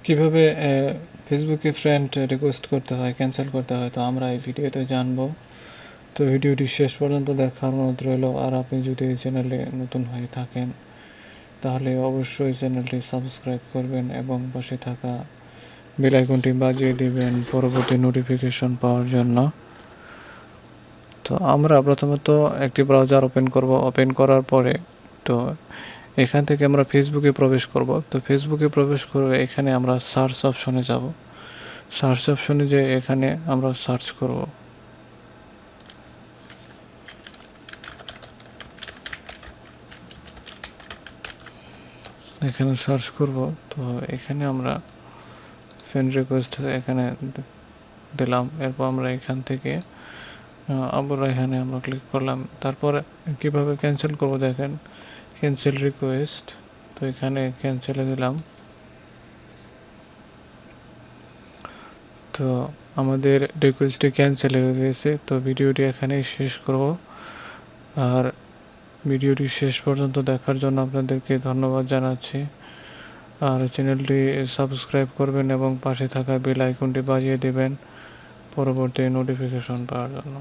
কিভাবে ফেসবুকে friend request করতে হয়, ক্যান্সেল করতে হয়, তো আমরা এই ভিডিওতে জানবো। তো ভিডিওটি শেষ পর্যন্ত দেখার অনুরোধ রইল। আর আপনি যদি এই চ্যানেলে নতুন হয়ে থাকেন তাহলে অবশ্যই চ্যানেলটি সাবস্ক্রাইব করবেন এবং পাশে থাকা বেল আইকনটি বাজিয়ে দিবেন পরবর্তী নোটিফিকেশন পাওয়ার জন্য। তো আমরা প্রথমত একটি ব্রাউজার ওপেন করব। ওপেন করার পরে তো এখান থেকে আমরা ফেসবুকে প্রবেশ করব। তো ফেসবুকে প্রবেশ করে এখানে আমরা সার্চ অপশনে যাব। সার্চ অপশনে যে এখানে আমরা সার্চ করব। এখানে সার্চ করব। তো এখানে আমরা ফ্রেন্ড রিকোয়েস্ট এখানে দিলাম। এরপর আমরা এখান থেকে আবার এখানে আমরা ক্লিক করলাম। তারপরে কিভাবে ক্যান্সেল করব দেখেন, ক্যান্সেল রিকোয়েস্ট। তো এখানে ক্যান্সেলে দিলাম। তো আমাদের রিকোয়েস্টটি ক্যান্সেল হয়ে গেছে। তো ভিডিওটি এখানেই শেষ করব। আর ভিডিওটি শেষ পর্যন্ত দেখার জন্য আপনাদেরকে ধন্যবাদ জানাচ্ছি। আর চ্যানেলটি সাবস্ক্রাইব করবেন এবং পাশে থাকা বেল আইকনটি বাজিয়ে দেবেন পরবর্তী নোটিফিকেশন পাওয়ার জন্য।